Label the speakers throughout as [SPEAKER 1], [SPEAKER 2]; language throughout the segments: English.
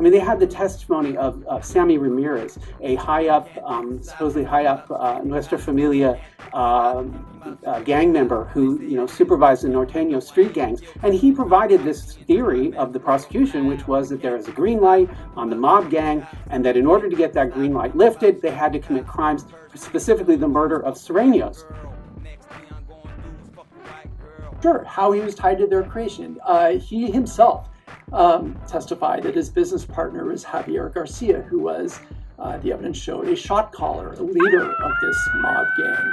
[SPEAKER 1] mean, they had the testimony of Sammy Ramirez, a high up, supposedly high up Nuestra Familia gang member who, supervised the Norteño street gangs. And he provided this theory of the prosecution, which was that there is a green light on the mob gang, and that in order to get that green light lifted, they had to commit crimes, specifically the murder of Sureños.
[SPEAKER 2] Sure, how he was tied to their creation. He himself testified that his business partner was Javier Garcia, who was, the evidence showed, a shot caller, a leader of this mob gang.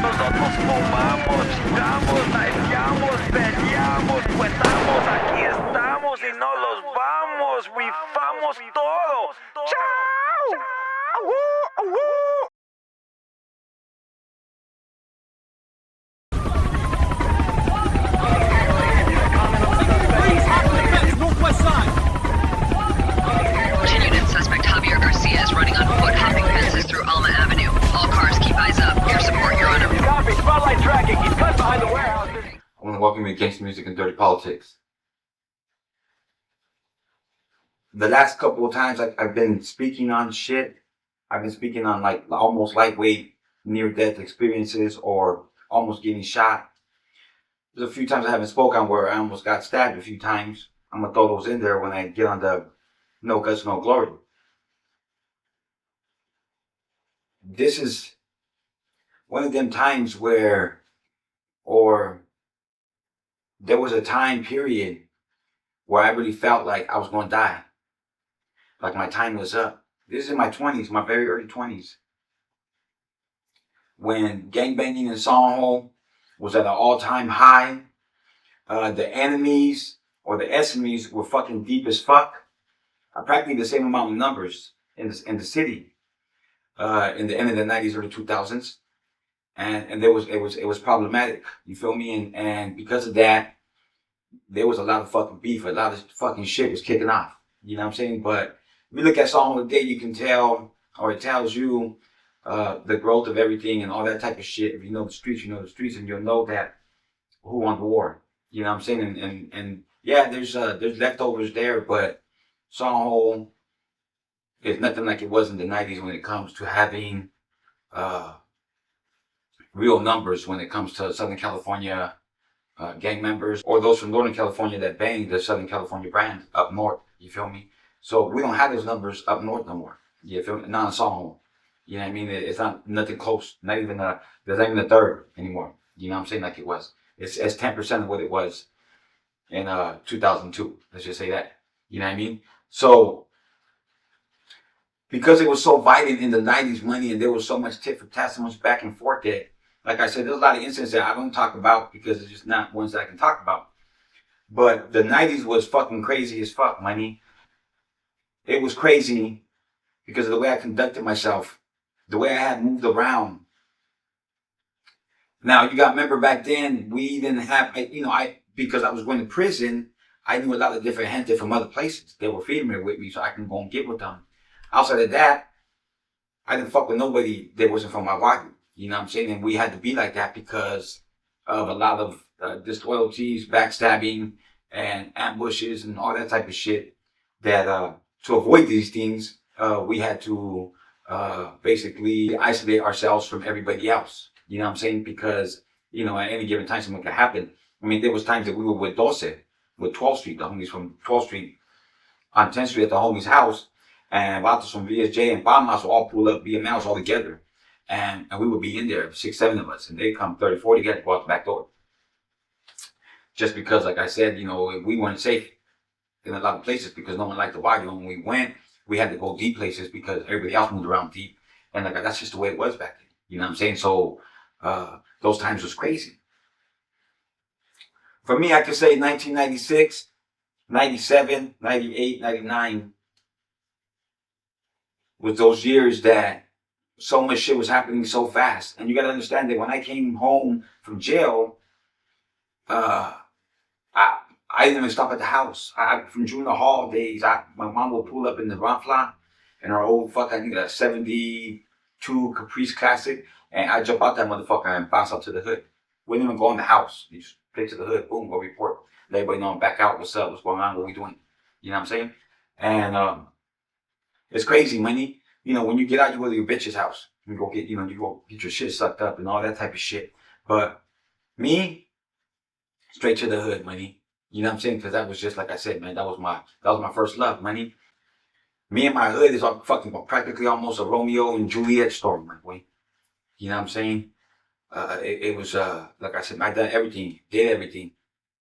[SPEAKER 3] Nosotros fumamos, chingamos, hackeamos, peleamos, cuetamos, aquí estamos y no los vamos, rifamos todo. ¡Chao! ¡Ahú! ¡Ahú!
[SPEAKER 4] Virginia suspect Javier Garcia is running on foot, hopping fences through Alma Avenue. All cars keep eyes up. Your support, Your Honor.
[SPEAKER 3] Copy, spotlight tracking. He's cut behind the warehouse.
[SPEAKER 5] I want to welcome you to Gangster Music and Dirty Politics. The last couple of times I've been speaking on shit, I've been speaking on like almost lightweight near-death experiences or almost getting shot. There's a few times I haven't spoken where I almost got stabbed a few times. I'm going to throw those in there when I get on the No Guts, No Glory. This is one of them times where, or there was a time period where I really felt like I was going to die. Like my time was up. This is in my 20s, my very early 20s. When gangbanging in Soho was at an all-time high. The enemies or the SMEs were fucking deep as fuck. Practically the same amount of numbers in the city in the end of the 90s, early 2000s. And it was problematic. You feel me? And because of that, there was a lot of fucking beef. A lot of fucking shit was kicking off. You know what I'm saying? But if you look at Soho today, you can tell, or it tells you the growth of everything and all that type of shit. If you know the streets, you know the streets, and you'll know that who won the war. You know what I'm saying? And yeah, there's leftovers there, but Soho is nothing like it was in the 90s when it comes to having real numbers when it comes to Southern California gang members or those from Northern California that bang the Southern California brand up north. You feel me? So we don't have those numbers up north no more. You feel me? Not in Soho. You know what I mean? It's not nothing close. Not even there's not even a third anymore. You know what I'm saying? Like it was. It's 10% of what it was in 2002. Let's just say that. You know what I mean? So because it was so violent in the 90s, money, and there was so much tit for tat, so much back and forth that, like I said, there's a lot of incidents that I don't talk about because it's just not ones that I can talk about. But the 90s was fucking crazy as fuck, money. It was crazy because of the way I conducted myself, the way I had moved around. Now, you got to remember back then, we didn't have, because I was going to prison, I knew a lot of different gente from other places. They were feeding me with me so I can go and get with them. Outside of that, I didn't fuck with nobody that wasn't from my Wack. You know what I'm saying? And we had to be like that because of a lot of disloyalties, backstabbing, and ambushes and all that type of shit. That to avoid these things, we had to basically isolate ourselves from everybody else. You know what I'm saying? Because, at any given time something could happen. I mean, there was times that we were with 12th Street, the homies from 12th Street, on 10th Street at the homie's house. And Vatos from VSJ and Bamas would all pull up BMLs all together. And we would be in there, 6, 7 of us. And they'd come 30, 40 together, go out the back door. Just because, like I said, we weren't safe in a lot of places because no one liked the Wack. When we went, we had to go deep places because everybody else moved around deep. And that's just the way it was back then. You know what I'm saying? So those times was crazy. For me, I could say 1996, 97, 98, 99 was those years that so much shit was happening so fast. And you got to understand that when I came home from jail, I didn't even stop at the house. From during the holidays, my mom would pull up in the Ronfla in our old a 72 Caprice Classic, and I jump out that motherfucker and bounce up to the hood. Wouldn't even go in the house. You just straight to the hood, boom, go report. Let everybody know I'm back out. What's up? What's going on? What we doing? You know what I'm saying? And it's crazy, money. You know, when you get out, you go to your bitch's house. You go get, you go get your shit sucked up and all that type of shit. But me, straight to the hood, money. You know what I'm saying? Because that was just like I said, man. That was my first love, money. Me and my hood is fucking practically almost a Romeo and Juliet story, my boy. You know what I'm saying? It was like I said, I did everything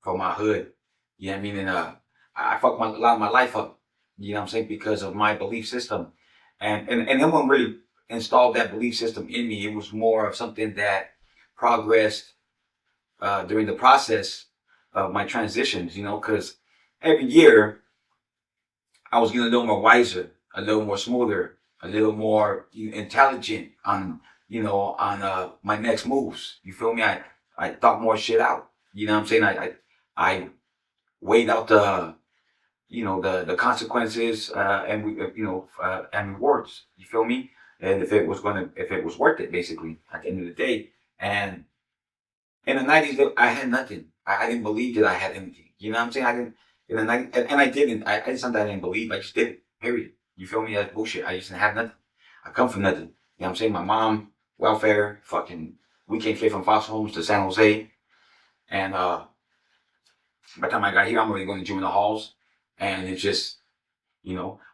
[SPEAKER 5] for my hood. You know what I mean? And I fucked a lot of my life up. You know what I'm saying? Because of my belief system, and no one really installed that belief system in me. It was more of something that progressed during the process of my transitions. You know, because every year I was getting a little more wiser, a little more smoother, a little more intelligent on my next moves. You feel me? I thought more shit out. You know what I'm saying? I weighed out the consequences and rewards. You feel me? And if it was worth it, basically, at the end of the day. And in the 90s, I had nothing. I didn't believe that I had anything. You know what I'm saying? I didn't. In the 90s, and I didn't. It's not that I didn't believe. I just didn't. Period. You feel me? That's bullshit. I just didn't have nothing. I come from nothing. You know what I'm saying? My mom, welfare, we came straight from foster homes to San Jose. And by the time I got here, I'm already going to juvenile halls. And it's just,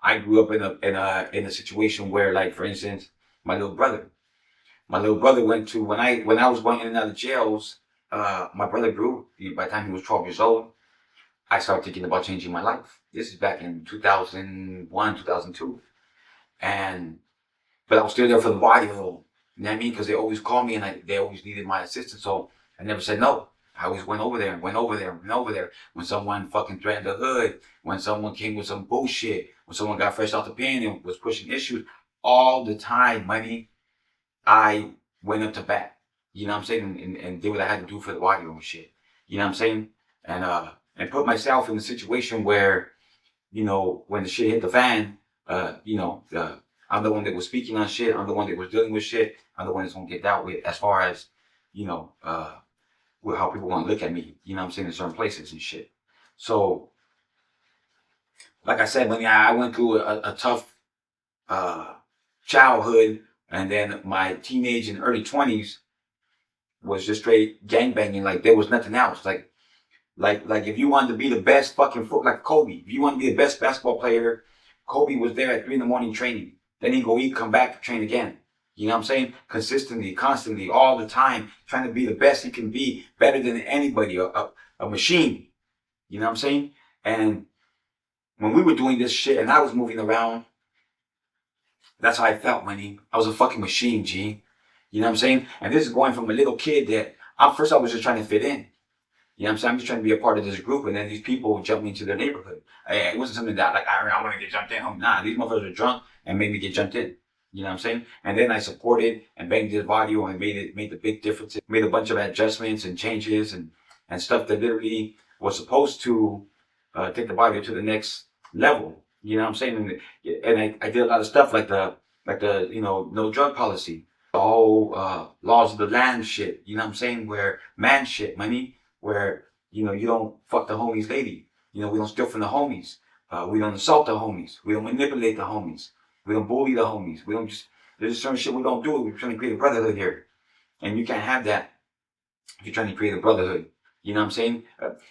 [SPEAKER 5] I grew up in a situation where, like, for instance, my little brother went to, when I was going in and out of jails, my brother grew. By the time he was 12 years old, I started thinking about changing my life. This is back in 2001, 2002. But I was still there for the body role. You know what I mean? Because they always called me and they always needed my assistance. So I never said no. I always went over there. When someone fucking threatened the hood, when someone came with some bullshit, when someone got fresh out the pen and was pushing issues, all the time, money, I went up to bat. You know what I'm saying? And did what I had to do for the body room shit. You know what I'm saying? And put myself in a situation where, when the shit hit the fan, I'm the one that was speaking on shit. I'm the one that was dealing with shit. I'm the one that's gonna get dealt with as far as, with how people want to look at me. You know what I'm saying? In certain places and shit. So, like I said, when I went through a tough childhood, and then my teenage and early 20s was just straight gangbanging. Like there was nothing else. Like if you wanted to be the best fucking like Kobe, if you want to be the best basketball player, Kobe was there at 3 a.m. training. Then he'd go eat, come back, train again. You know what I'm saying? Consistently, constantly, all the time, trying to be the best he can be, better than anybody, a machine. You know what I'm saying? And when we were doing this shit and I was moving around, that's how I felt, money. I was a fucking machine, G. You know what I'm saying? And this is going from a little kid that, first I was just trying to fit in. You know what I'm saying? I'm just trying to be a part of this group, and then these people jump me into their neighborhood. It wasn't something that, like, I want to get jumped in. Nah, these motherfuckers were drunk and made me get jumped in. You know what I'm saying? And then I supported and banged this audio and made the big differences. Made a bunch of adjustments and changes and stuff that literally was supposed to take the body to the next level. You know what I'm saying? And I did a lot of stuff like the no drug policy. The whole laws of the land shit. You know what I'm saying? Where man shit, money. Where, you don't fuck the homies lady. We don't steal from the homies. We don't assault the homies. We don't manipulate the homies. We don't bully the homies. There's a certain shit we don't do. We're trying to create a brotherhood here. And you can't have that if you're trying to create a brotherhood. You know what I'm saying?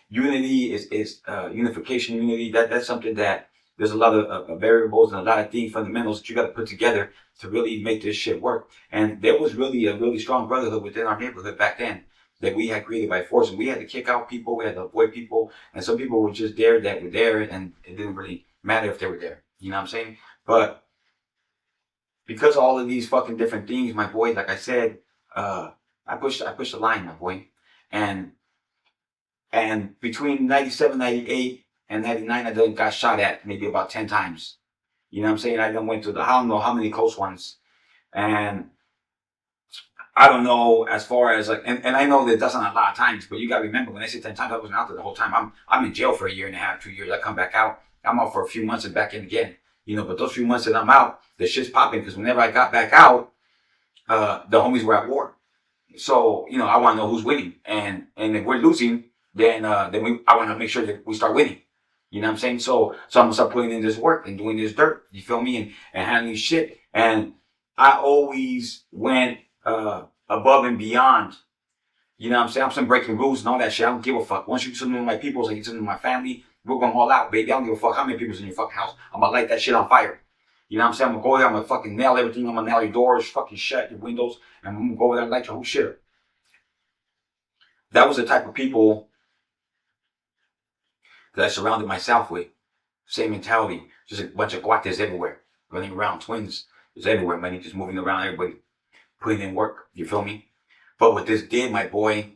[SPEAKER 5] Unity is unification, unity. That's something that there's a lot of variables and a lot of things, fundamentals that you got to put together to really make this shit work. And there was really a really strong brotherhood within our neighborhood back then that we had created by force, and we had to kick out people, we had to avoid people, and some people were just there that were there, and it didn't really matter if they were there. You know what I'm saying? But because of all of these fucking different things, my boy, like I said, I pushed the line, my boy, and between 97, 98, and 99, I done got shot at maybe about 10 times. You know what I'm saying? I done went through I don't know how many close ones, and I don't know as far as like, and I know that that's not a lot of times, but you gotta remember when I say 10 times, I wasn't out there the whole time. I'm in jail for 1.5 years, 2 years. I come back out. I'm out for a few months and back in again. But those few months that I'm out, the shit's popping because whenever I got back out, the homies were at war. So, you know, I want to know who's winning. And if we're losing, then I want to make sure that we start winning. You know what I'm saying? So I'm gonna start putting in this work and doing this dirt. You feel me? And handling shit. And I always went above and beyond. You know what I'm saying? I'm some breaking rules and all that shit. I don't give a fuck. Once you get something to my people, like you something to my family, we're going all out, baby. I don't give a fuck how many people's in your fucking house. I'm gonna light that shit on fire. You know what I'm saying? I'm gonna go there, I'm gonna fucking nail everything. I'm gonna nail your doors, fucking shut your windows, and I'm gonna go over there and light your whole shit up. That was the type of people that I surrounded myself with. Same mentality. Just a bunch of guates everywhere. Running around, twins is everywhere, man. Just moving around, everybody putting in work. You feel me? But what this did, my boy,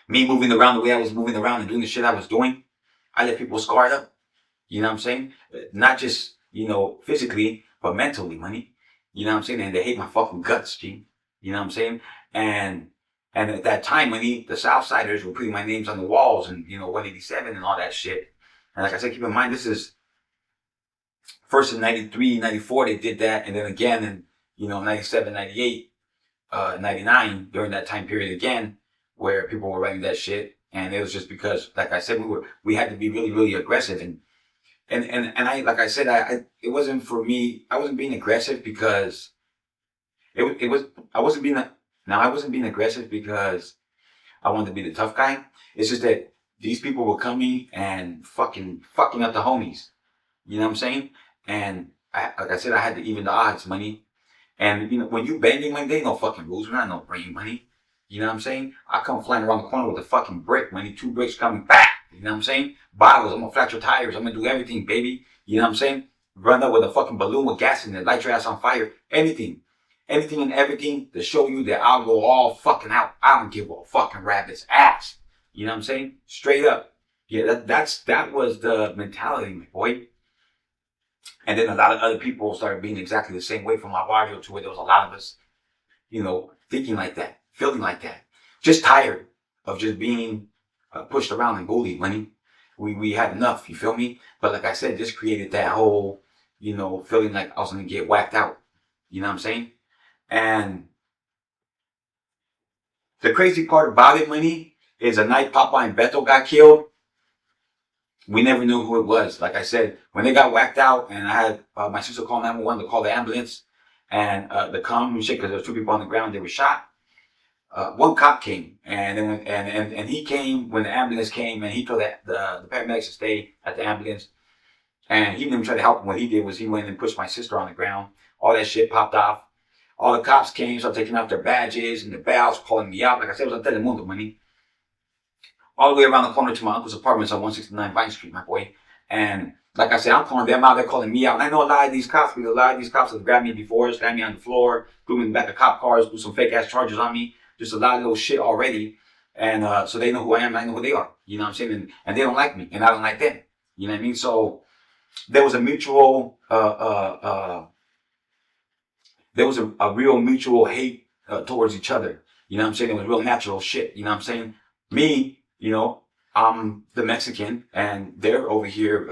[SPEAKER 5] me moving around the way I was moving around and doing the shit I was doing, I let people scarred up. You know what I'm saying? Not just, you know, physically, but mentally, money. You know what I'm saying? And they hate my fucking guts, G. You know what I'm saying? And at that time, money, the Southsiders were putting my names on the walls and, you know, 187 and all that shit. And like I said, keep in mind, this is first in 93, 94, they did that. And then again in, you know, 97, 98, 99, during that time period again, where people were writing that shit. And it was just because, like I said, we had to be really, really aggressive. And I, like I said, it wasn't for me. I wasn't being aggressive because I wasn't being aggressive because I wanted to be the tough guy. It's just that these people were coming and fucking up the homies. You know what I'm saying? And like I said, I had to even the odds, money. And, you know, when you banging, like, there ain't no fucking rules. We're not no brain, money. You know what I'm saying? I come flying around the corner with a fucking brick, money. 2 bricks coming back. You know what I'm saying? Bottles. I'm gonna flat your tires. I'm gonna do everything, baby. You know what I'm saying? Run up with a fucking balloon with gas in it, light your ass on fire. Anything. Anything and everything to show you that I'll go all fucking out. I don't give a fucking rabbit's ass. You know what I'm saying? Straight up. Yeah, that was the mentality, my boy. And then a lot of other people started being exactly the same way from my barrio, to where there was a lot of us, you know, thinking like that, feeling like that. Just tired of just being pushed around and bullied, money. We had enough, you feel me? But like I said, this created that whole, you know, feeling like I was going to get whacked out. You know what I'm saying? And the crazy part about it, money, is the night Papa and Beto got killed, we never knew who it was. Like I said, when they got whacked out, and I had my sister call 911 to call the ambulance, and the come and shit, because there was 2 people on the ground, they were shot. One cop came, and then and he came when the ambulance came, and he told the paramedics to stay at the ambulance, and he didn't even try to help him. What he did was he went and pushed my sister on the ground. All that shit popped off. All the cops came, started taking off their badges and their bells, calling me out. Like I said, it was on Telemundo, money. All the way around the corner to my uncle's apartments on 169 Vine Street, my boy. And like I said, I'm calling them out, they're calling me out. And I know a lot of these cops, because a lot of these cops have grabbed me before, slammed me on the floor, threw me in the back of cop cars, put some fake ass charges on me. Just a lot of little shit already. And so they know who I am, and I know who they are. You know what I'm saying? And they don't like me, and I don't like them. You know what I mean? So there was a mutual, there was a real mutual hate towards each other. You know what I'm saying? It was real natural shit. You know what I'm saying? Me, you know, I'm the Mexican, and they're over here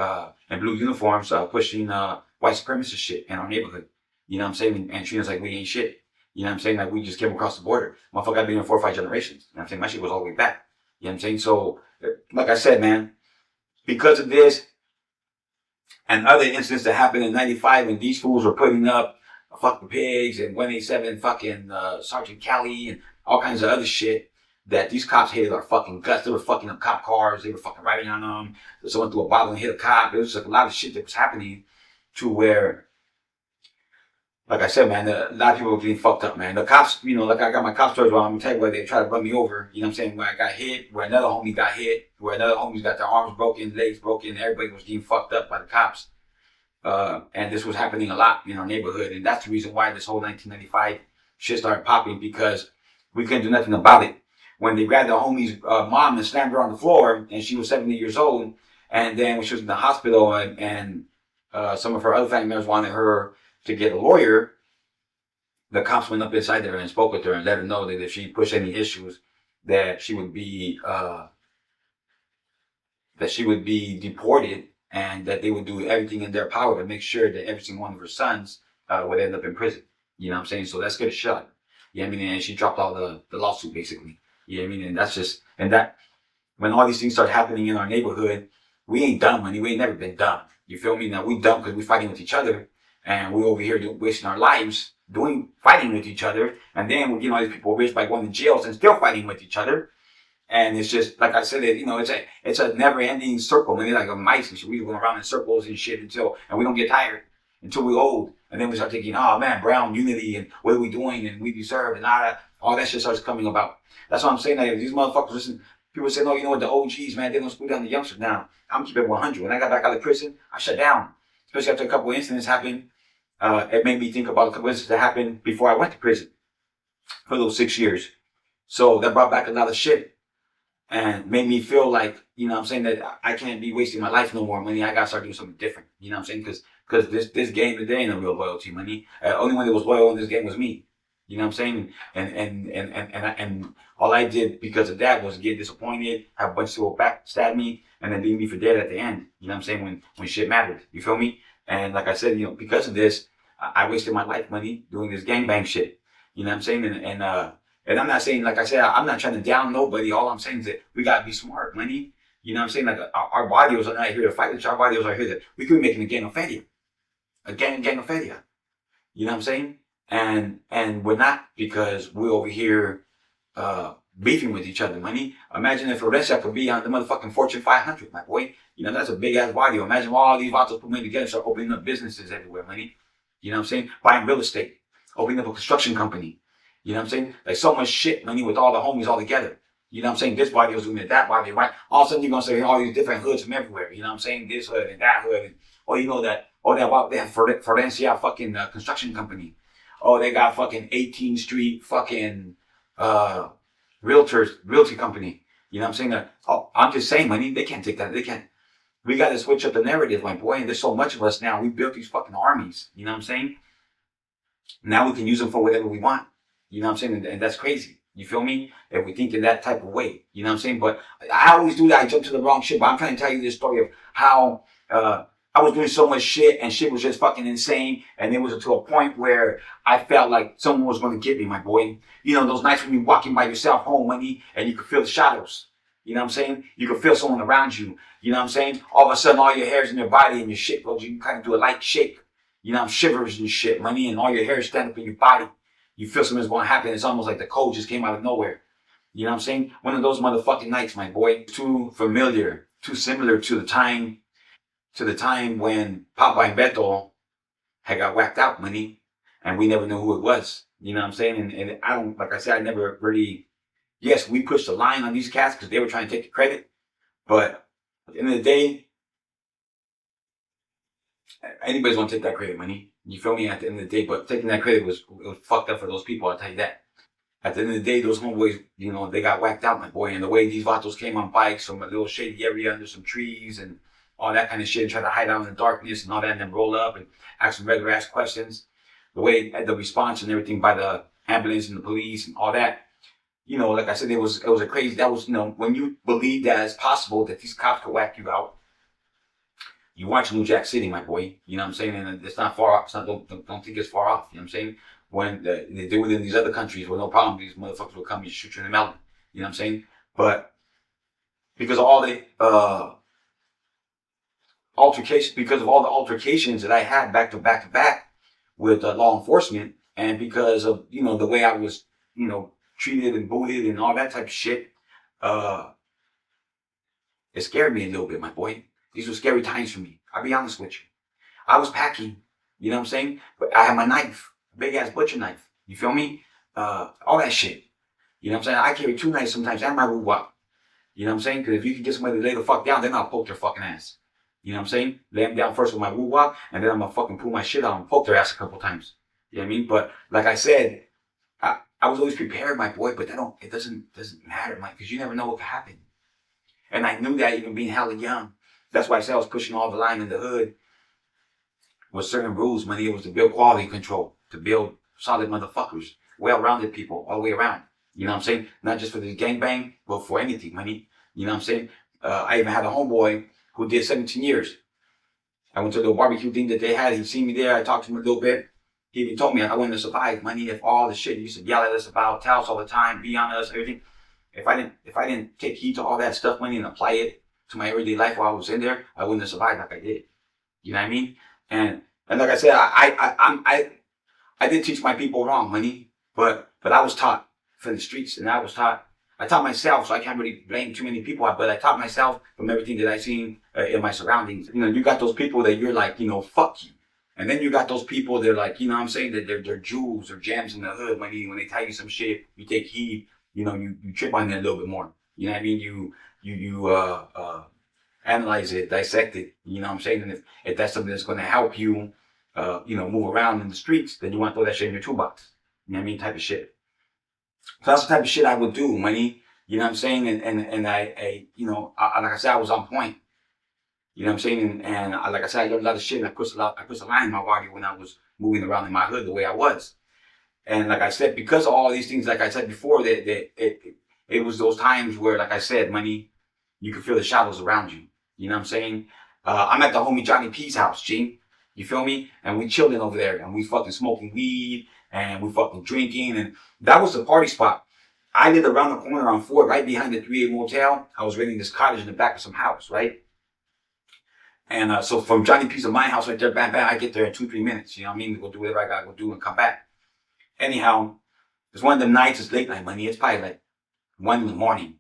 [SPEAKER 5] in blue uniforms pushing white supremacist shit in our neighborhood. You know what I'm saying? And treating us like we ain't shit. You know what I'm saying? Like we just came across the border. Motherfucker, I've been here 4 or 5 generations. You know what I'm saying? My shit was all the way back. You know what I'm saying? So, like I said, man, because of this and other incidents that happened in 95 when these fools were putting up fuck the pigs and 187 fucking Sergeant Kelly and all kinds of other shit, that these cops hated our fucking guts. They were fucking up cop cars. They were fucking riding on them. Someone threw a bottle and hit a cop. There was like a lot of shit that was happening to where, like I said, man, a lot of people were getting fucked up, man. The cops, you know, like I got my cop stories where I'm gonna tell you where they tried to run me over. You know what I'm saying? Where I got hit, where another homie got hit, where another homie's got their arms broken, legs broken. Everybody was getting fucked up by the cops. And this was happening a lot in our neighborhood. And that's the reason why this whole 1995 shit started popping, because we couldn't do nothing about it. When they grabbed the homie's mom and slammed her on the floor, and she was 70 years old, and then when she was in the hospital, and some of her other family members wanted her to get a lawyer, the cops went up inside there and spoke with her and let her know that if she pushed any issues, that she would be deported, and that they would do everything in their power to make sure that every single one of her sons would end up in prison. You know what I'm saying? So that's good shot. You know what I mean? And she dropped all the lawsuit basically. You know what I mean? And that's just, and that, when all these things start happening in our neighborhood, we ain't dumb, money. We ain't never been dumb. You feel me? Now we dumb because we fighting with each other, and we over here wasting our lives fighting with each other, and then we're getting all these people rich by going to jails and still fighting with each other. And it's just like I said, it's a never-ending circle. I mean, like a mice and shit. We go around in circles and shit and we don't get tired until we're old, and then we start thinking, oh man, brown unity and what are we doing and we deserve and all that shit starts coming about. That's what I'm saying. Like, these motherfuckers listen. People say, no, you know what, the OGs, man, they don't screw down the youngsters. Now, I'm keeping it 100. When I got back out of prison, I shut down. Especially after a couple of incidents happened. It made me think about a couple of incidents that happened before I went to prison for those 6 years. So that brought back a lot of shit and made me feel like, you know what I'm saying, that I can't be wasting my life no more, money. I got to start doing something different. You know what I'm saying? Because this game today ain't no real loyalty, money. Only one that was loyal in this game was me. You know what I'm saying? And all I did because of that was get disappointed, have a bunch of people backstab me, and then leave me for dead at the end. You know what I'm saying? When shit mattered. You feel me? And like I said, you know, because of this, I wasted my life, money, doing this gangbang shit. You know what I'm saying? And I'm not saying, like I said, I'm not trying to down nobody. All I'm saying is that we gotta be smart, money. You know what I'm saying? Like our barrios are not here to fight with you. Our barrios are here that we could be making a gang of feria. A gang of feria. You know what I'm saying? And we're not, because we're over here beefing with each other, money. Imagine if Florencia could be on the motherfucking Fortune 500, my boy. You know, that's a big ass barrio. Imagine all these vatos put together, start opening up businesses everywhere, money. You know what I'm saying? Buying real estate, opening up a construction company. You know what I'm saying? Like so much shit, money, with all the homies all together. You know what I'm saying? This barrio's doing it, that barrio, right? All of a sudden you're gonna say all these different hoods from everywhere. You know what I'm saying? This hood and that hood, or you know that, they have Florencia fucking construction company. Oh, they got fucking 18th Street fucking realty company. You know what I'm saying? I'm just saying, money, they can't take that. They can't. We got to switch up the narrative, my boy. And there's so much of us now. We built these fucking armies. You know what I'm saying? Now we can use them for whatever we want. You know what I'm saying? And that's crazy. You feel me? If we think in that type of way. You know what I'm saying? But I always do that. I jump to the wrong shit. But I'm trying to tell you this story of how I was doing so much shit and shit was just fucking insane. And it was to a point where I felt like someone was going to get me, my boy. You know, those nights when you're walking by yourself home, money, and you could feel the shadows. You know what I'm saying? You could feel someone around you. You know what I'm saying? All of a sudden, all your hairs in your body and your shit goes, you can kind of do a light shake. You know, shivers and shit, money, and all your hairs stand up in your body. You feel something's going to happen. It's almost like the cold just came out of nowhere. You know what I'm saying? One of those motherfucking nights, my boy. Too familiar, too similar to the time when Papa and Beto had got whacked out, money, and we never knew who it was. You know what I'm saying? And I don't, like I said, I never really, yes, we pushed the line on these cats because they were trying to take the credit, but at the end of the day, anybody's gonna take that credit, money. You feel me? At the end of the day, but taking that credit was fucked up for those people, I'll tell you that. At the end of the day, those homeboys, you know, they got whacked out, my boy, and the way these vatos came on bikes from a little shady area under some trees and all that kind of shit, and try to hide out in the darkness and all that, and then roll up and ask some regular ass questions. The way the response and everything by the ambulance and the police and all that, you know, like I said, it was a crazy. That was, you know, when you believe that it's possible that these cops could whack you out, you watch New Jack City, my boy. You know what I'm saying? And it's not far off. It's not, don't think it's far off. You know what I'm saying? When they do it in these other countries, where no problem, these motherfuckers will come and shoot you in the melon. You know what I'm saying? But because of all the because of all the altercations that I had back to back with law enforcement, and because of, you know, the way I was, you know, treated and bullied and all that type of shit, it scared me a little bit, my boy. These were scary times for me. I'll be honest with you. I was packing, you know what I'm saying? But I had my knife, big ass butcher knife. You feel me? All that shit. You know what I'm saying? I carry 2 knives sometimes and my Wack. You know what I'm saying? Because if you can get somebody to lay the fuck down, then I'll poke their fucking ass. You know what I'm saying? Lay them down first with my Wack, and then I'm gonna fucking pull my shit out and poke their ass a couple times. You know what I mean? But like I said, I was always prepared, my boy, but it doesn't matter, Mike, because you never know what could happen. And I knew that even being hella young. That's why I said I was pushing all the line in the hood with certain rules, money. It was to build quality control, to build solid motherfuckers, well-rounded people all the way around. You know what I'm saying? Not just for the gangbang, but for anything, money. You know what I'm saying? I even had a homeboy who did 17 years. I went to the barbecue thing that they had. He seen me there. I talked to him a little bit. He even told me I wouldn't have survived, money, if all the shit you used to yell at us about, tell us all the time, be on us, everything. If I didn't take heed to all that stuff, money, and apply it to my everyday life while I was in there, I wouldn't have survived like I did. You know what I mean? And like I said, I did teach my people wrong, money, but I was taught from the streets, and I taught myself, so I can't really blame too many people, but I taught myself from everything that I've seen in my surroundings. You know, you got those people that you're like, you know, fuck you. And then you got those people that are like, you know what I'm saying, that they're jewels or gems in the hood. When they tell you some shit, you take heed, you know, you trip on it a little bit more. You know what I mean? You analyze it, dissect it, you know what I'm saying? And if that's something that's gonna help you, you know, move around in the streets, then you want to throw that shit in your toolbox. You know what I mean? Type of shit. So that's the type of shit I would do, money. You know what I'm saying? And I you know, like I said, I was on point. You know what I'm saying? And like I said, I learned a lot of shit, and I put a line in my body when I was moving around in my hood the way I was. And like I said, because of all these things, like I said before, it was those times where, like I said, money, you could feel the shadows around you. You know what I'm saying? I'm at the homie Johnny P's house, G. You feel me? And we chilling over there, and we fucking smoking weed, and we fucking drinking, and that was the party spot. I lived around the corner on 4th, right behind the 3A motel. I was renting this cottage in the back of some house, right? And so from Johnny P's to my house right there, bam, bam, I get there in 2-3 minutes. You know what I mean? To go do whatever I gotta go do and come back. Anyhow, it's one of the nights, it's late night, money. It's probably like 1 in the morning.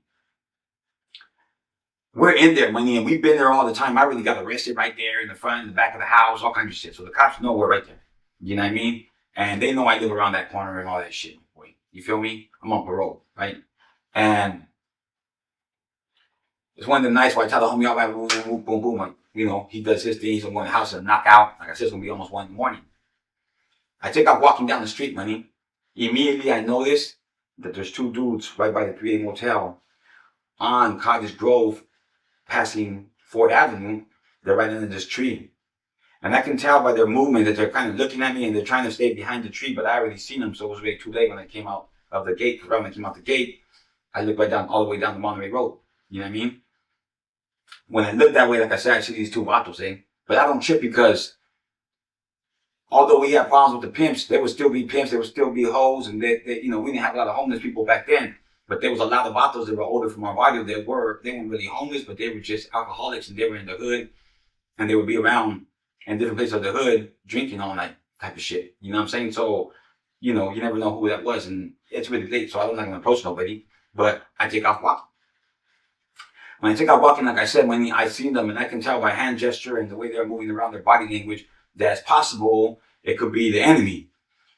[SPEAKER 5] We're in there, money, and we've been there all the time. I really got arrested right there in the front, in the back of the house, all kinds of shit. So the cops know we're right there. You know what I mean? And they know I live around that corner and all that shit. Boy, you feel me? I'm on parole, right? And it's one of the nights where I tell the homie, all right, boom, boom, boom, boom. Like, you know, he does his things. I'm going to the house and knock out. Like I said, it's going to be almost 1 in the morning. I take off walking down the street, money. Immediately I notice that there's 2 dudes right by the 3A motel on Cottage Grove, passing 4th Avenue. They're right under this tree. And I can tell by their movement that they're kind of looking at me and they're trying to stay behind the tree, but I already seen them, so it was way too late when I came out of the gate. Because right when I came out the gate, I looked right down, all the way down the Monterey Road. You know what I mean? When I look that way, like I said, I see these 2 vatos, eh? But I don't trip because although we had problems with the pimps, there would still be pimps, there would still be hoes, and they you know, we didn't have a lot of homeless people back then. But there was a lot of vatos that were older from our barrio. They weren't really homeless, but they were just alcoholics, and they were in the hood, and they would be around in different places of the hood drinking all night, type of shit. You know what I'm saying? So, you know, you never know who that was, and it's really late, so I'm not gonna approach nobody. But I take off walking. When I take off walking, like I said, when I see them, and I can tell by hand gesture and the way they're moving around, their body language, that it's possible it could be the enemy.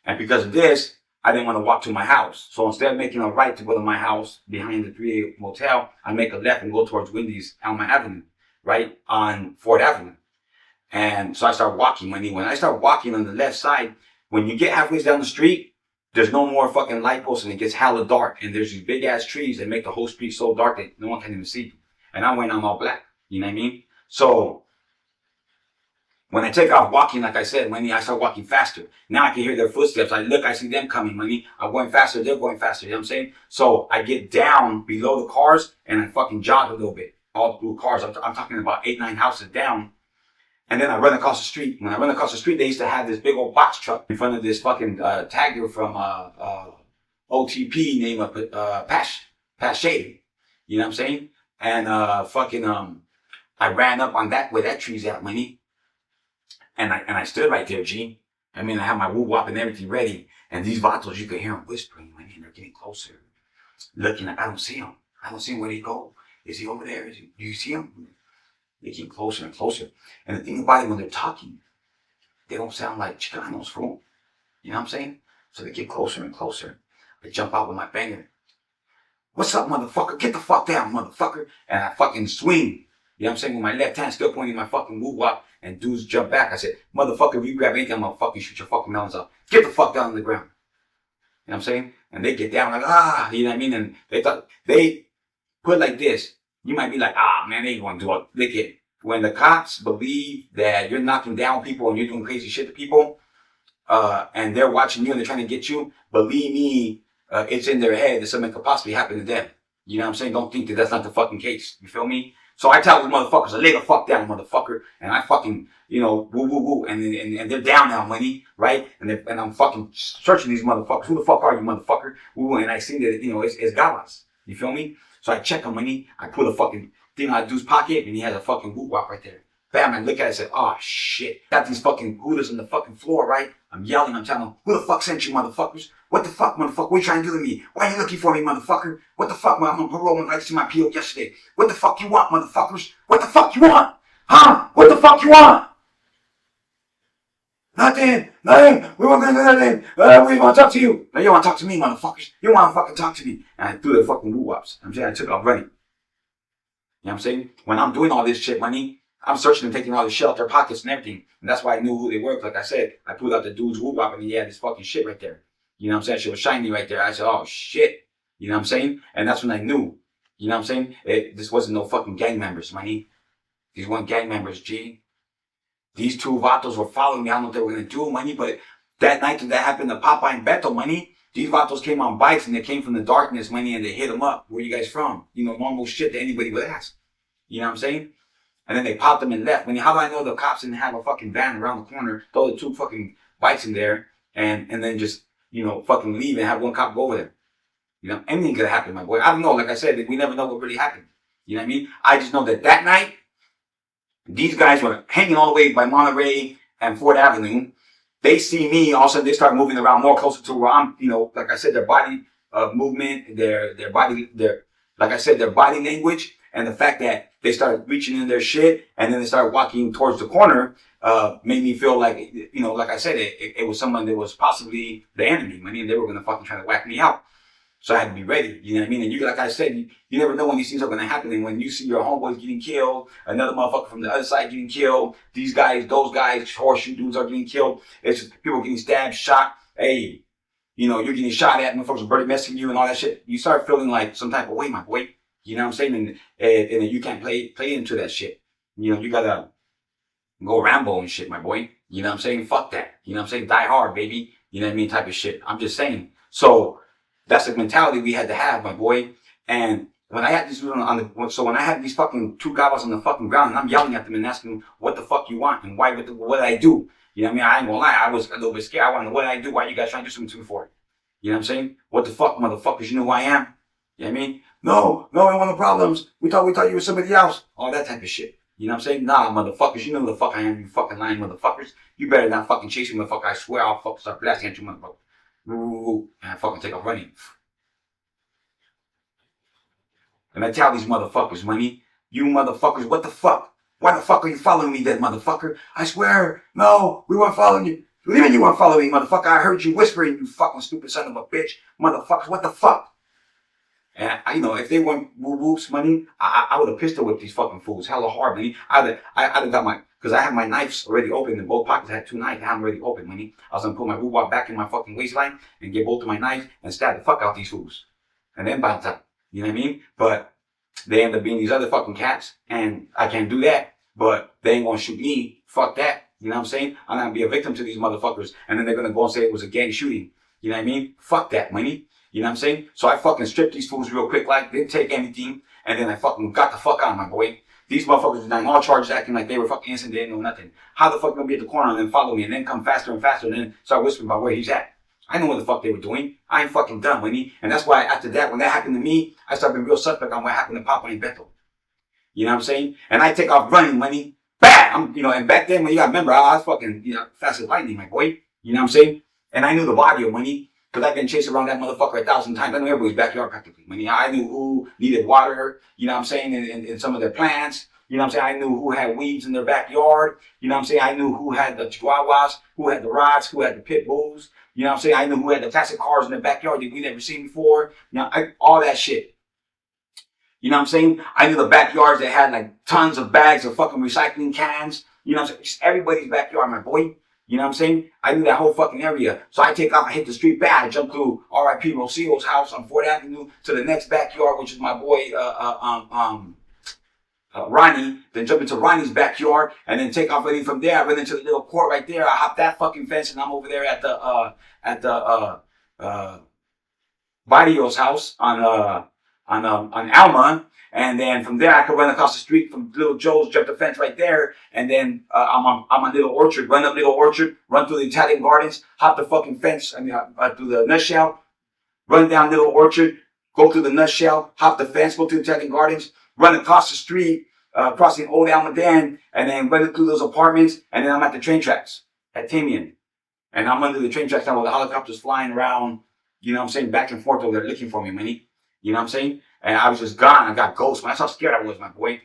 [SPEAKER 5] And because of this, I didn't want to walk to my house. So instead of making a right to go to my house behind the 3A motel, I make a left and go towards Wendy's Alma Avenue, right on 4th Avenue. And so I start walking. When I start walking on the left side, when you get halfway down the street, there's no more fucking light posts, and it gets hella dark. And there's these big ass trees that make the whole street so dark that no one can even see. And I went on all black. You know what I mean? So when I take off walking, like I said, I start walking faster. Now I can hear their footsteps. I look, I see them coming, money. I'm going faster, they're going faster. You know what I'm saying? So I get down below the cars and I fucking jog a little bit. All through cars. I'm talking about 8-9 houses down. And then I run across the street. When I run across the street, they used to have this big old box truck in front of this fucking tagger from OTP named Pache. You know what I'm saying? And I ran up on that where that tree's at, money. And I stood right there, G. I mean, I have my woo-wop and everything ready. And these vatos, you could hear them whispering, money, and they're getting closer. Looking like, I don't see him. I don't see him. Where'd he go? Is he over there? Do you see him? They keep closer and closer. And the thing about it, when they're talking, they don't sound like chicanos, fool. You know what I'm saying? So they get closer and closer. I jump out with my banger. What's up, motherfucker? Get the fuck down, motherfucker. And I fucking swing. You know what I'm saying? With my left hand still pointing my fucking woo-wop. And dudes jump back. I said, motherfucker, if you grab anything, I'm gonna fucking shoot your fucking melons up. Get the fuck down on the ground. You know what I'm saying? And they get down like, you know what I mean? And they put like this. You might be like, man, they ain't gonna do it. Look at when the cops believe that you're knocking down people and you're doing crazy shit to people, and they're watching you and they're trying to get you, believe me, it's in their head that something could possibly happen to them. You know what I'm saying? Don't think that that's not the fucking case. You feel me? So I tell these motherfuckers, lay the fuck down, motherfucker. And I fucking, woo, woo, woo. And they're down now, money, right? And I'm fucking searching these motherfuckers. Who the fuck are you, motherfucker? Woo, and I see that, it's Galas. You feel me? So I check him, money. I put a fucking thing out of dude's pocket, and he has a fucking woo wop right there. Bam, I look at it and said, oh shit. Got these fucking hooters on the fucking floor, right? I'm yelling, I'm telling them, who the fuck sent you, motherfuckers? What the fuck, motherfucker? What you trying to do to me? Why are you looking for me, motherfucker? What the fuck, I'm on parole and rights to my PO yesterday. What the fuck you want, motherfuckers? What the fuck you want? Huh? What the fuck you want? Nothing. We want to do nothing. We want to talk to you. No, you want to talk to me, motherfuckers. You want to fucking talk to me. And I threw the fucking woo-wops. I'm saying I took off running. You know what I'm saying? When I'm doing all this shit, money, I'm searching and taking all the shit out their pockets and everything. And that's why I knew who they were. Like I said, I pulled out the dude's woo-wop and he had this fucking shit right there. You know what I'm saying? Shit was shiny right there. I said, oh shit. You know what I'm saying? And that's when I knew. You know what I'm saying? This wasn't no fucking gang members, money. These weren't gang members, G. These two vatos were following me. I don't know what they were going to do, money. But that night that happened to Popeye and Beto, money, these vatos came on bikes and they came from the darkness, money, and they hit them up. Where you guys from? Normal shit that anybody would ask. You know what I'm saying? And then they popped them and left. How do I know the cops didn't have a fucking van around the corner, throw the two fucking bikes in there, and then just, fucking leave and have one cop go over there? Anything could happen, my boy. I don't know. Like I said, we never know what really happened. You know what I mean? I just know that night, these guys were hanging all the way by Monterey and Fort Avenue. They see me, all of a sudden they start moving around more closer to where I'm, like I said, their body movement, their body language, and the fact that they started reaching in their shit and then they started walking towards the corner made me feel like, like I said, it was someone that was possibly the enemy. They were going to fucking try to whack me out. So I had to be ready, you know what I mean? And like I said, you never know when these things are going to happen. And when you see your homeboys getting killed, another motherfucker from the other side getting killed, these guys, those guys, horseshoe dudes are getting killed. It's just people getting stabbed, shot. Hey, you're getting shot at, motherfuckers are burning messing you and all that shit. You start feeling like some type of way, my boy. You know what I'm saying? And you can't play into that shit. You gotta go Rambo and shit, my boy. You know what I'm saying? Fuck that. You know what I'm saying? Die hard, baby. You know what I mean? Type of shit. I'm just saying. So that's the mentality we had to have, my boy. And when I had these when I had these fucking two guys on the fucking ground and I'm yelling at them and asking them what the fuck you want and why, what did I do? You know what I mean? I ain't gonna lie, I was a little bit scared. I wanted to know what did I do? Why you guys trying to do something to me for? You know what I'm saying? What the fuck, motherfuckers? You know who I am? You know what I mean? No, I don't want no problems. We thought you were somebody else. All that type of shit. You know what I'm saying? Nah, motherfuckers, you know who the fuck I am, you fucking lying motherfuckers. You better not fucking chase me, motherfucker. I swear I'll fucking start blasting at you, motherfucker. And I fucking take off running. And I tell these motherfuckers, money, you motherfuckers, what the fuck? Why the fuck are you following me then, motherfucker? I swear, no, we weren't following you. What do you mean you weren't following me, motherfucker? I heard you whispering, you fucking stupid son of a bitch. Motherfuckers, what the fuck? And if they weren't whoops, money, I would have pistol whipped these fucking fools hella hard, money. I'd have got because I have my knives already open in both pockets. I had two knives, I have them already open, money. I was gonna put my woo-wop back in my fucking waistline and get both of my knives and stab the fuck out these fools. And then bounce out. You know what I mean? But they end up being these other fucking cats, and I can't do that. But they ain't gonna shoot me. Fuck that. You know what I'm saying? I'm gonna be a victim to these motherfuckers, and then they're gonna go and say it was a gang shooting. You know what I mean? Fuck that, money. You know what I'm saying? So I fucking stripped these fools real quick, like, didn't take anything, and then I fucking got the fuck out, my boy. These motherfuckers denying all charges, acting like they were fucking innocent, they didn't know nothing. How the fuck gonna be at the corner and then follow me, and then come faster and faster, and then start whispering about where he's at? I know what the fuck they were doing. I ain't fucking done, money. And that's why after that, when that happened to me, I started being real suspect on what happened to Papa and Beto. You know what I'm saying? And I take off running, money. Bam! And back then, when you gotta remember, I was fucking, fast as lightning, my boy. You know what I'm saying? And I knew the body of money, because I've been chasing around that motherfucker 1,000 times. I knew everybody's backyard practically. I knew who needed water, you know what I'm saying, in some of their plants. You know what I'm saying? I knew who had weeds in their backyard. You know what I'm saying? I knew who had the chihuahuas, who had the rods, who had the pit bulls. You know what I'm saying? I knew who had the classic cars in their backyard that we never seen before. All that shit. You know what I'm saying? I knew the backyards that had like tons of bags of fucking recycling cans. You know what I'm saying? Just everybody's backyard, my boy. You know what I'm saying? I knew that whole fucking area. So I take off, I hit the street back, I jump through R.I.P. Rosillo's house on 4th Avenue to the next backyard, which is my boy, Ronnie, then jump into Ronnie's backyard, and then take off running from there. I run into the little court right there. I hop that fucking fence, and I'm over there at the Barrio's house on on Alma. And then from there, I could run across the street from Little Joe's, jump the fence right there. And then I'm on Little Orchard, run up Little Orchard, run through the Italian Gardens, hop the fucking fence, through the nutshell, run down Little Orchard, go through the nutshell, hop the fence, go to the Italian Gardens, run across the street, crossing Old Almaden, and then run through those apartments. And then I'm at the train tracks at Tamian. And I'm under the train tracks now with the helicopters flying around, you know what I'm saying, back and forth over there looking for me, money. You know what I'm saying? And I was just gone. I got ghost. That's how scared I was, my boy.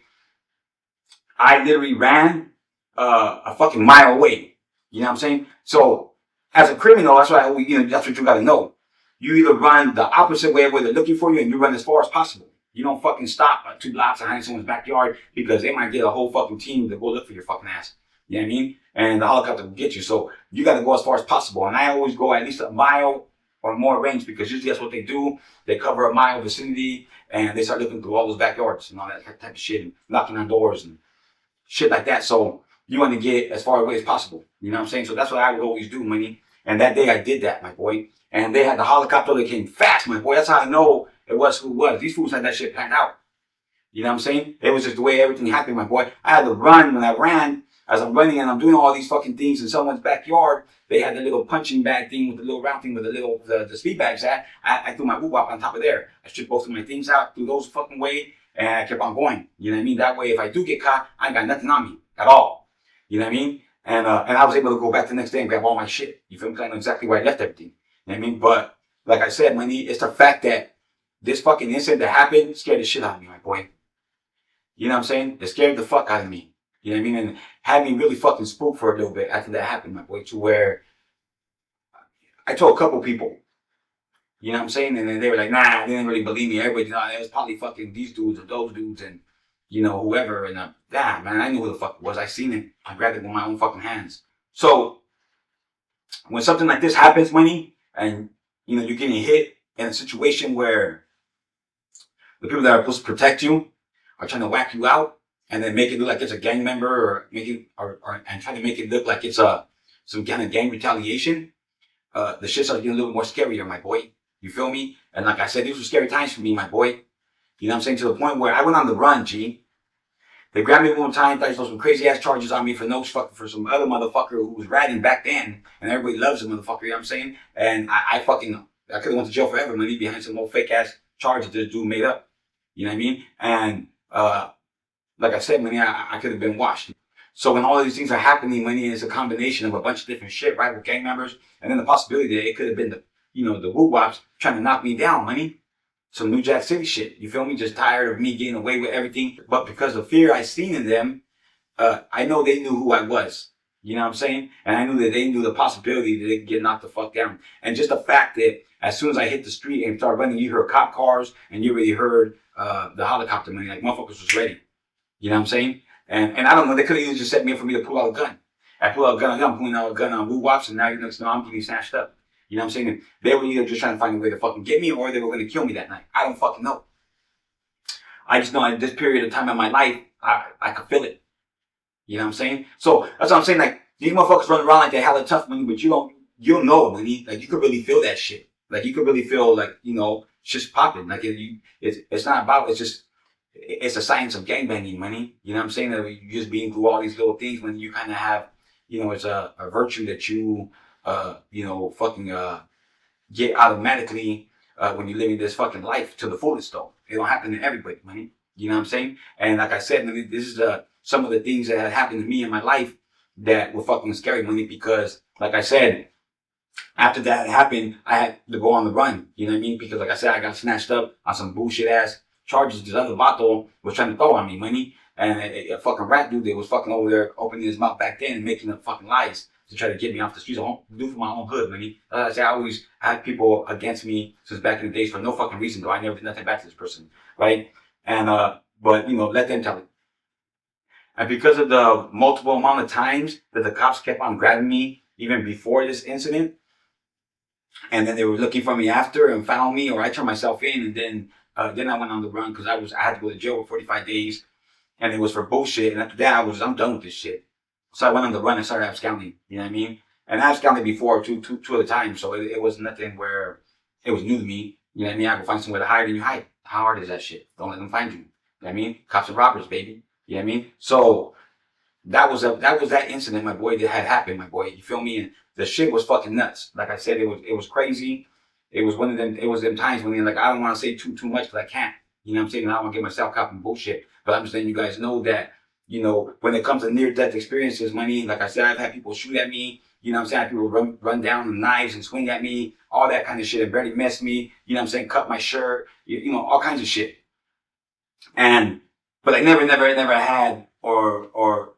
[SPEAKER 5] I literally ran a fucking mile away. You know what I'm saying? So as a criminal, that's what that's what you gotta know. You either run the opposite way where they're looking for you, and you run as far as possible. You don't fucking stop 2 blocks behind someone's backyard because they might get a whole fucking team to go look for your fucking ass. You know what I mean? And the helicopter will get you. So you gotta go as far as possible. And I always go at least a mile or more range because usually that's what they do. They cover a mile vicinity and they start looking through all those backyards and all that type of shit and knocking on doors and shit like that. So you want to get as far away as possible. You know what I'm saying? So that's what I would always do, money. And that day I did that, my boy. And they had the helicopter that came fast, my boy. That's how I know it was who it was. These fools had that shit planned out. You know what I'm saying? It was just the way everything happened, my boy. I had to run. When I ran, as I'm running and I'm doing all these fucking things in someone's backyard, they had the little punching bag thing with the little round thing with the speed bags at. I threw my whoop-wop on top of there. I stripped both of my things out, threw those fucking way, and I kept on going. You know what I mean? That way, if I do get caught, I ain't got nothing on me at all. You know what I mean? And I was able to go back the next day and grab all my shit. You feel me? I know exactly where I left everything. You know what I mean? But like I said, money, it's the fact that this fucking incident that happened scared the shit out of me, my boy. You know what I'm saying? It scared the fuck out of me. You know what I mean? And had me really fucking spooked for a little bit after that happened, my boy, to where I told a couple people, you know what I'm saying? And then they were like, nah, they didn't really believe me. Everybody, it was probably fucking these dudes or those dudes and, you know, whoever. And man, I knew who the fuck it was. I seen it. I grabbed it with my own fucking hands. So when something like this happens, money, and, you know, you're getting hit in a situation where the people that are supposed to protect you are trying to whack you out, and then make it look like it's a gang member, or and try to make it look like it's some kind of gang retaliation. The shit starts getting a little more scarier, my boy. You feel me? And like I said, these were scary times for me, my boy. You know what I'm saying? To the point where I went on the run, G. They grabbed me one time, thought some crazy ass charges on me for some other motherfucker who was ratting back then, and everybody loves the motherfucker. You know what I'm saying? And I could have went to jail forever, money, behind some old fake ass charges this dude made up. You know what I mean? And like I said, money, I could have been washed. So when all of these things are happening, money, it's a combination of a bunch of different shit, right? With gang members, and then the possibility that it could have been the woo-wops trying to knock me down, money. Some New Jack City shit. You feel me? Just tired of me getting away with everything. But because of fear I seen in them, I know they knew who I was. You know what I'm saying? And I knew that they knew the possibility that they could get knocked the fuck down. And just the fact that as soon as I hit the street and started running, you heard cop cars and you already heard the helicopter, money. Like motherfuckers was ready. You know what I'm saying? And I don't know, they could have either just set me up for me to pull out a gun. I pull out a gun, I'm pulling out a gun on woo-wops, and now you know I'm getting snatched up. You know what I'm saying? And they were either just trying to find a way to fucking get me, or they were going to kill me that night. I don't fucking know. I just know at this period of time in my life, I could feel it. You know what I'm saying? So that's what I'm saying. Like, these motherfuckers running around like they're hella tough, money, but you don't know, money. Like, you could really feel that shit. Like, you could really feel like, you know, shit's popping. Like, it's not about, it's a science of gangbanging, money. You know what I'm saying? That you just being through all these little things when you kind of have, you know, it's a virtue that you, get automatically when you're living this fucking life to the fullest, though. It don't happen to everybody, money. You know what I'm saying? And like I said, this is some of the things that had happened to me in my life that were fucking scary, money, because, like I said, after that happened, I had to go on the run. You know what I mean? Because, like I said, I got snatched up on some bullshit ass charges. This other vato was trying to throw on me, money. And a fucking rat dude that was fucking over there opening his mouth back then and making up fucking lies to try to get me off the streets. I do for my own hood, money. Like I say, I always had people against me since back in the days for no fucking reason, though. I never did nothing back to this person, right? And, but, you know, let them tell it. And because of the multiple amount of times that the cops kept on grabbing me, even before this incident, and then they were looking for me after and found me, or I turned myself in, and then I went on the run because I had to go to jail for 45 days, and it was for bullshit. And after that, I'm done with this shit. So I went on the run and started absconding. You know what I mean? And I absconded before two other times, so it was nothing where it was new to me. You know what I mean? I go find somewhere to hide and you hide. How hard is that shit? Don't let them find you. You know what I mean? Cops and robbers, baby. You know what I mean? So that was that incident, my boy, that had happened, my boy. You feel me? And the shit was fucking nuts. Like I said, it was crazy. It was one of them. It was them times when like I don't want to say too much because I can't. You know what I'm saying? I don't want to get myself caught in bullshit. But I'm just letting you guys know that, you know, when it comes to near-death experiences, money, like I said, I've had people shoot at me. You know what I'm saying? I had people run down with knives and swing at me, all that kind of shit, and barely mess me. You know what I'm saying? Cut my shirt, you know, all kinds of shit. But I never had, or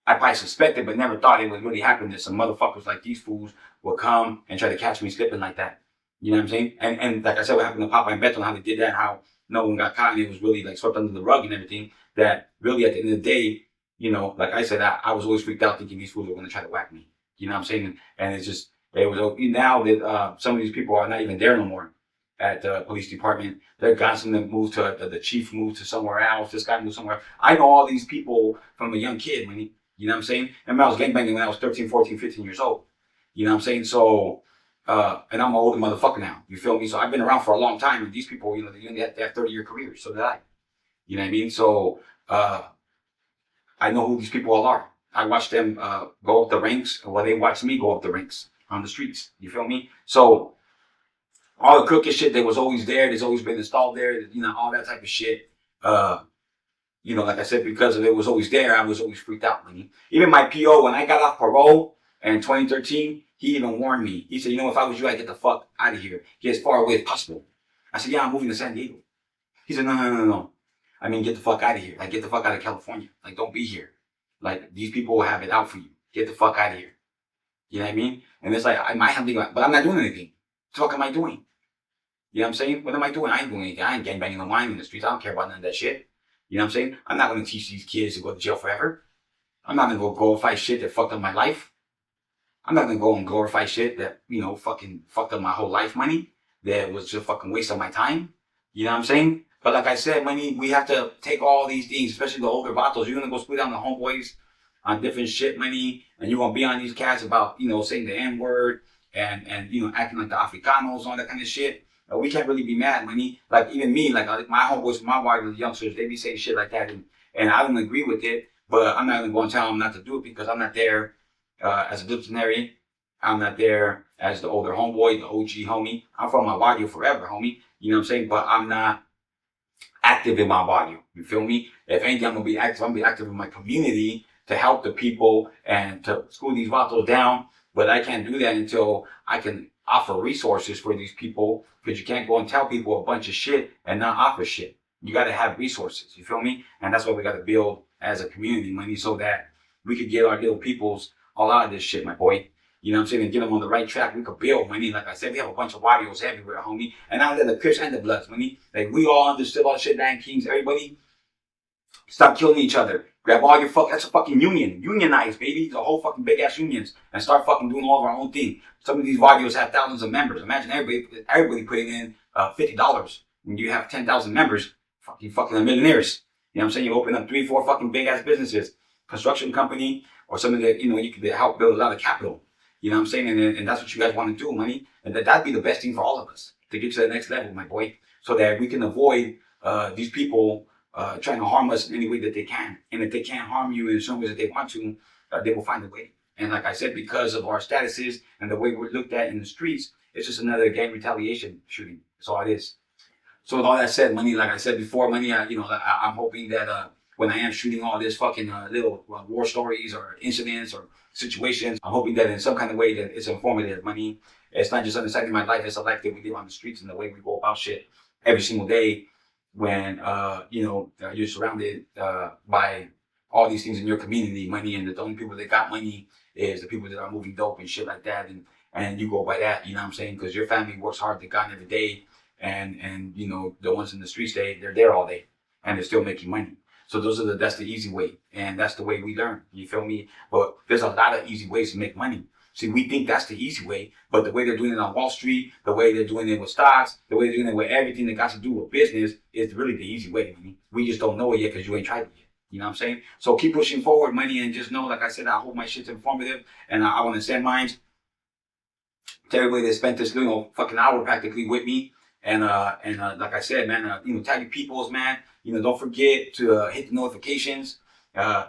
[SPEAKER 5] I probably suspected, but never thought it would really happen that some motherfuckers like these fools would come and try to catch me slipping like that. You know what I'm saying? And like I said, what happened to Papa and Beto and how they did that, how no one got caught and it was really like swept under the rug and everything, that really at the end of the day, you know, like I said, I was always freaked out thinking these fools were going to try to whack me. You know what I'm saying? And it's just, it was now that some of these people are not even there no more at the police department. They're constantly moved to, the chief moved to somewhere else, this guy moved somewhere. I know all these people from a young kid, you know what I'm saying? And I was gangbanging when I was 13, 14, 15 years old. You know what I'm saying? So, and I'm an older motherfucker now. You feel me? So I've been around for a long time, and these people, you know, they have 30-year careers. So did I. You know what I mean? So, I know who these people all are. I watched them go up the ranks, or they watched me go up the ranks on the streets. You feel me? So all the crooked shit that was always there, there's always been installed there, you know, all that type of shit. You know, like I said, because it was always there, I was always freaked out. Even my PO, when I got off parole in 2013, he even warned me. He said, you know, if I was you, I'd get the fuck out of here. Get as far away as possible. I said, yeah, I'm moving to San Diego. He said, no. I mean, get the fuck out of here. Like, get the fuck out of California. Like, don't be here. Like, these people will have it out for you. Get the fuck out of here. You know what I mean? And it's like, I might have to, but I'm not doing anything. What the fuck am I doing? You know what I'm saying? What am I doing? I ain't doing anything. I ain't gangbanging no wine in the streets. I don't care about none of that shit. You know what I'm saying? I'm not going to teach these kids to go to jail forever. I'm not going to go glorify shit that fucked up my life. I'm not going to go and glorify shit that, you know, fucking fucked up my whole life, money. That was just fucking waste of my time. You know what I'm saying? But like I said, money, we have to take all these things, especially the older vatos. You're going to go split down the homeboys on different shit, money. And you're going to be on these cats about, you know, saying the N-word and, you know, acting like the Africanos, all that kind of shit. We can't really be mad, money. Like, even me, like my homeboys, my wife, the youngsters, they be saying shit like that. And I don't agree with it, but I'm not going to go and tell them not to do it because I'm not there as a disciplinary. I'm not there as the older homeboy, the OG homie. I'm from my barrio forever, homie. You know what I'm saying? But I'm not active in my barrio. You feel me? If anything, I'm going to be active. I'm going to be active in my community to help the people and to school these vatos down. But I can't do that until I can offer resources for these people, because you can't go and tell people a bunch of shit and not offer shit. You got to have resources. You feel me? And that's what we got to build as a community, money, so that we could get our little peoples all out of this shit, my boy. You know what I'm saying? And get them on the right track. We could build, money. Like I said, we have a bunch of warriors everywhere, homie. And out there, the Crips and the Bloods, money. Like, we all understood all the shit, Land Kings, everybody. Stop killing each other. Grab all your that's a fucking union. Unionize, baby. The whole fucking big ass unions. And start fucking doing all of our own thing. Some of these warriors have thousands of members. Imagine everybody putting in $50. When you have 10,000 members, you fucking millionaires. You know what I'm saying? You open up 3, 4 fucking big ass businesses. Construction company, or something that, you know, you could help build a lot of capital. You know what I'm saying? And that's what you guys want to do, money. And that'd be the best thing for all of us, to get to the next level, my boy. So that we can avoid these people trying to harm us in any way that they can. And if they can't harm you in some ways that they want to, they will find a way. And like I said, because of our statuses and the way we're looked at in the streets, it's just another gang retaliation shooting. That's all it is. So with all that said, money, like I said before, money, I'm hoping that when I am shooting all this fucking little war stories or incidents or situations, I'm hoping that in some kind of way that it's informative, money. It's not just understanding my life, it's a life that we live on the streets and the way we go about shit every single day when, you're surrounded by all these things in your community, money, and the only people that got money is the people that are moving dope and shit like that, and you go by that, you know what I'm saying? Because your family works hard to God every day, and you know, the ones in the streets, they're there all day, and they're still making money. So that's the easy way, and that's the way we learn, you feel me? But there's a lot of easy ways to make money. See, we think that's the easy way, but the way they're doing it on Wall Street, the way they're doing it with stocks, the way they're doing it with everything that got to do with business is really the easy way, money. We just don't know it yet because you ain't tried it yet. You know what I'm saying? So keep pushing forward, money, and just know, like I said, I hope my shit's informative, and I want to send mine to everybody that spent this, fucking hour practically with me. And like I said, man, tag your peoples, man. Don't forget to hit the notifications.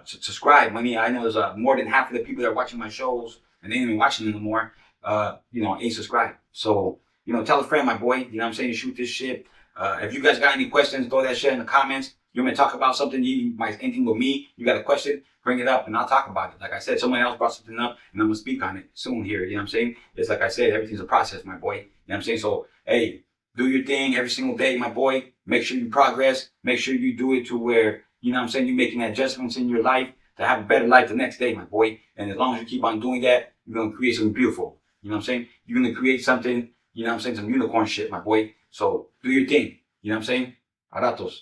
[SPEAKER 5] Subscribe. I mean, I know there's more than half of the people that are watching my shows and they ain't even watching them anymore. Ain't subscribed. So, tell a friend, my boy. You know what I'm saying? Shoot this shit. If you guys got any questions, throw that shit in the comments. You want me to talk about something? You might anything with me? You got a question? Bring it up and I'll talk about it. Like I said, someone else brought something up and I'm gonna speak on it soon here. You know what I'm saying? It's like I said, everything's a process, my boy. You know what I'm saying? So, hey, do your thing every single day, my boy. Make sure you progress. Make sure you do it to where, you know what I'm saying, you're making adjustments in your life to have a better life the next day, my boy. And as long as you keep on doing that, you're gonna create something beautiful. You know what I'm saying? You're gonna create something, you know what I'm saying, some unicorn shit, my boy. So do your thing. You know what I'm saying? Aratos.